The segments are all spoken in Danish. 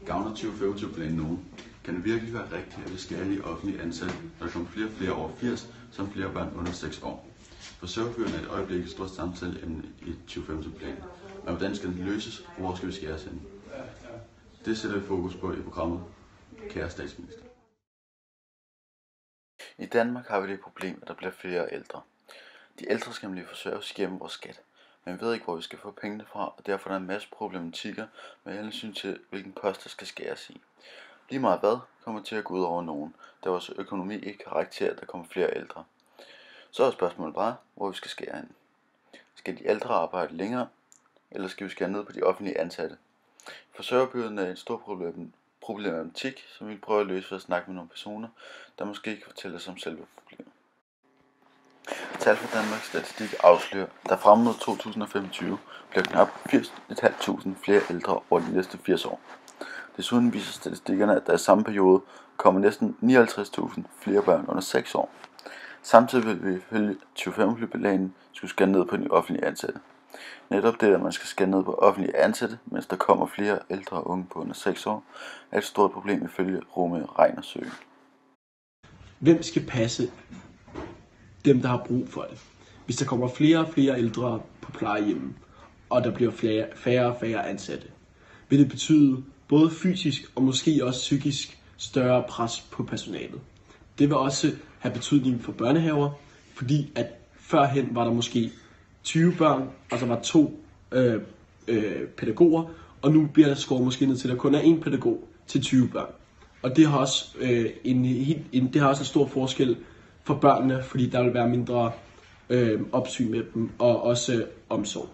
Gavner 2025-planen nogen? Kan det virkelig være rigtigt, at vi skal i offentlige ansatte, når der kommer flere og flere over 80, som flere børn under 6 år? Frisørfyren er et øjeblik et stort samtaleemne i 2025-planen. Men hvordan skal den løses, og hvor skal vi skære hen? Det sætter vi fokus på i programmet, kære statsminister. I Danmark har vi det problem, at der bliver flere ældre. De ældre skal nemlig forsørges gennem vores skat, men vi ved ikke, hvor vi skal få pengene fra, og derfor er der en masse problematikker med hensyn til, hvilken post der skal skæres i. Lige meget hvad kommer til at gå ud over nogen, da vores økonomi ikke har række til, at der kommer flere ældre. Så er spørgsmålet bare, hvor vi skal skære hen. Skal de ældre arbejde længere, eller skal vi skære ned på de offentlige ansatte? Forsørgerbyrden er et stort problematik, som vi prøver at løse ved at snakke med nogle personer, der måske kan fortælle os om selve problemet. Tal fra Danmarks Statistik afslører, at der frem mod 2025 bliver knap 80.500 flere ældre over de næste 80 år. Desuden viser statistikkerne, at der i samme periode kommer næsten 59.000 flere børn under 6 år. Samtidig vil vi ifølge 25-planen skulle skære ned på de offentlige ansatte. Netop det, at man skal skære ned på offentlige ansatte, mens der kommer flere ældre og unge på under 6 år, er et stort problem ifølge Rome Regnersøen. Hvem skal passe dem, der har brug for det? Hvis der kommer flere og flere ældre på plejehjemmet, og der bliver færre og færre ansatte, vil det betyde både fysisk og måske også psykisk større pres på personalet. Det vil også have betydning for børnehaver, fordi at førhen var der måske 20 børn, og der var 2 pædagoger, og nu bliver der skåret måske ned til, at der kun er 1 pædagog til 20 børn. Og det har også, det har også en stor forskel for børnene, fordi der vil være mindre opsyn med dem, og også omsorg.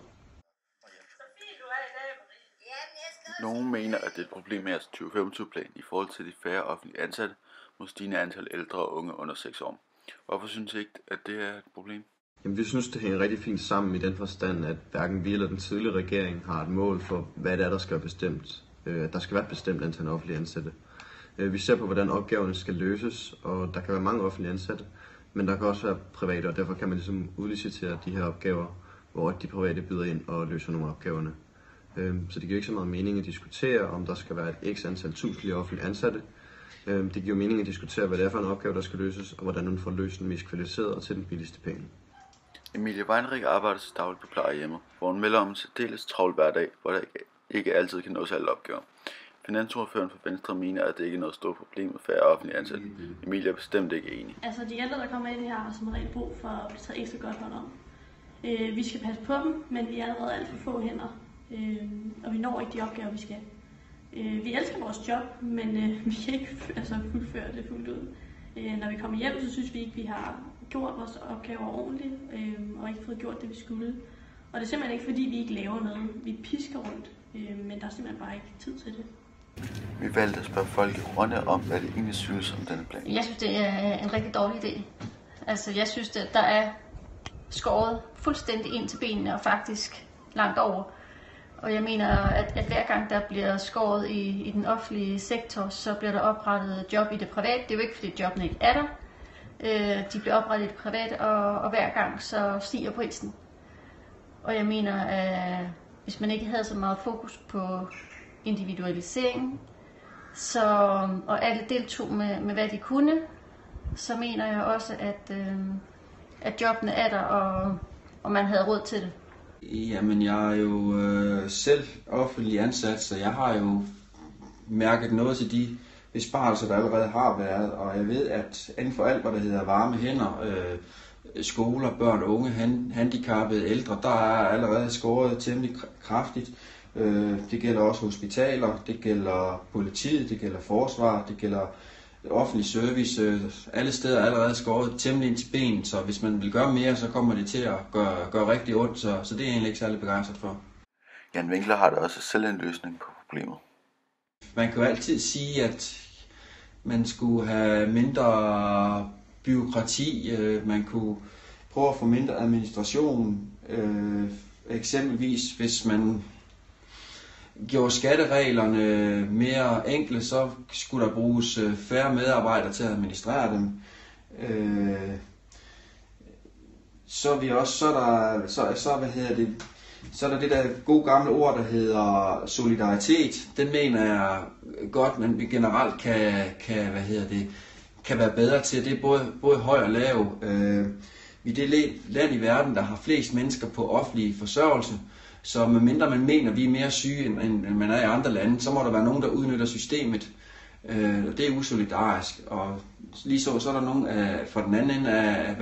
Nogle mener, at det er et problem med 2025-plan i forhold til de færre offentlige ansatte mod stigende antal ældre og unge under 6 år. Hvorfor synes I ikke, at det er et problem? Jamen, vi synes, det hænger rigtig fint sammen i den forstand, at hverken vi eller den tidligere regering har et mål for, hvad det er, der skal være bestemt. Der skal være et bestemt antal offentlige ansatte. Vi ser på, hvordan opgaverne skal løses, og der kan være mange offentlige ansatte, men der kan også være private, og derfor kan man ligesom udlicitere de her opgaver, hvor de private byder ind og løser nogle af opgaverne. Så det giver ikke så meget mening at diskutere, om der skal være et x antal tusind offentlige ansatte. Det giver mening at diskutere, hvad det er for en opgave, der skal løses, og hvordan man får løst den mest kvalificeret og til den billigste penge. Emilie Weinrich arbejder til dagligt på plejehjemmet, hvor hun melder om en særdeles travl hverdag, hvor der ikke altid kan nås alle opgaver. Finansordføreren for Venstre mener, at det ikke er noget stort problem med færre offentlige ansatte. Emilie er bestemt ikke enig. Altså de ældre, der kommer ind her, har som regel brug for at blive taget ekstra godt hånd om. Vi skal passe på dem, men vi er allerede alt for få hænder, og vi når ikke de opgaver, vi skal. Vi elsker vores job, men vi kan ikke fuldføre det fuldt ud. Når vi kommer hjem, så synes vi ikke, vi har gjort vores opgaver ordentligt, og ikke fået gjort det, vi skulle. Og det er simpelthen ikke, fordi vi ikke laver noget. Vi pisker rundt, men der er simpelthen bare ikke tid til det. Vi valgte at spørge folk i Rønne om, hvad det egentlig synes om denne plan. Jeg synes, det er en rigtig dårlig idé. Altså, jeg synes, at der er skåret fuldstændig ind til benene og faktisk langt over. Og jeg mener, at hver gang der bliver skåret i den offentlige sektor, så bliver der oprettet job i det private. Det er jo ikke, fordi jobbene ikke er der. De bliver oprettet i det private, og hver gang så stiger prisen. Og jeg mener, at hvis man ikke havde så meget fokus på individualisering, og alle deltog med hvad de kunne, så mener jeg også, at jobbene er der, og man havde råd til det. Jamen, jeg er jo selv offentlig ansat, så jeg har jo mærket noget til de besparelser, der allerede har været, og jeg ved, at inden for alt, hvad der hedder varme hænder, skoler, børn, unge, handicappede, ældre, der er allerede skåret temmelig kraftigt. Det gælder også hospitaler, det gælder politiet, det gælder forsvar, det gælder offentlig service. Alle steder er allerede skåret temmelig ind til benet, så hvis man vil gøre mere, så kommer det til at gøre rigtig ondt, så det er jeg egentlig ikke særlig begejstret for. Jan Winkler har da også selv en løsning på problemet. Man kan jo altid sige, at man skulle have mindre byråkrati, man kunne prøve at få mindre administration, eksempelvis hvis man gjorde skattereglerne mere enkle, så skulle der bruges færre medarbejdere til at administrere dem. Så er der det der gode gamle ord, der hedder solidaritet. Den mener jeg godt, men vi generelt kan være bedre til. Det er både høj og lav. Vi er det land i verden, der har flest mennesker på offentlig forsørgelse. Så medmindre man mener, at vi er mere syge, end man er i andre lande, så må der være nogen, der udnytter systemet. Det er usolidarisk. Og lige så er der nogen fra den anden ende af,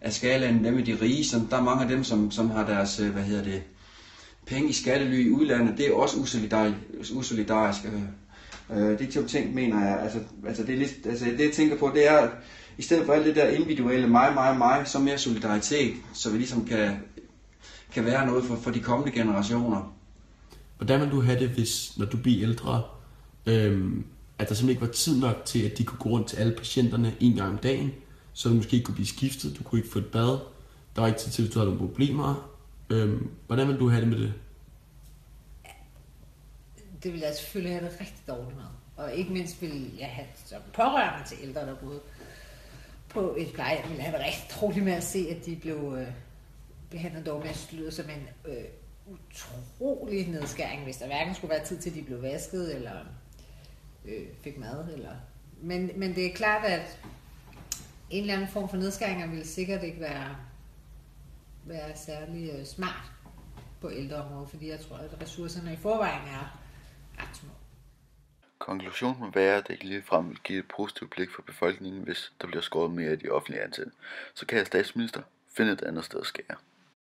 af skalaen, dem med de rige, så der er mange af dem, som har deres, penge i skattely i udlandet. Det er også usolidarisk. De to ting, mener jeg, altså det er lidt, altså det jeg tænker på, det er, i stedet for alt det der individuelle mig, så mere solidaritet, så vi ligesom kan være noget for de kommende generationer. Hvordan vil du have det, hvis, når du bliver ældre, at der simpelthen ikke var tid nok til, at de kunne gå rundt til alle patienterne en gang om dagen, så du måske ikke kunne blive skiftet, du kunne ikke få et bad, der var ikke tid til, hvis du havde nogle problemer. Hvordan vil du have det med det? Det vil jeg selvfølgelig have det rigtig dårligt med. Og ikke mindst vil jeg have som pårørende til ældre, der boede på et plejehjem, vil jeg have det rigtig dårligt med at se, at de blev behandlet dårligt. Jeg synes, det lyder som en utrolig nedskæring, hvis der hverken skulle være tid til, at de blev vasket, eller fik mad. Men det er klart, at en eller anden form for nedskæringer ville sikkert ikke være særlig smart på ældreområdet, fordi jeg tror, at ressourcerne i forvejen er ret små. Konklusionen må være, at det ikke ligefrem vil give et positivt blik for befolkningen, hvis der bliver skåret mere af de offentlige ansatte. Så kan jeg statsminister finde et andet sted at skære.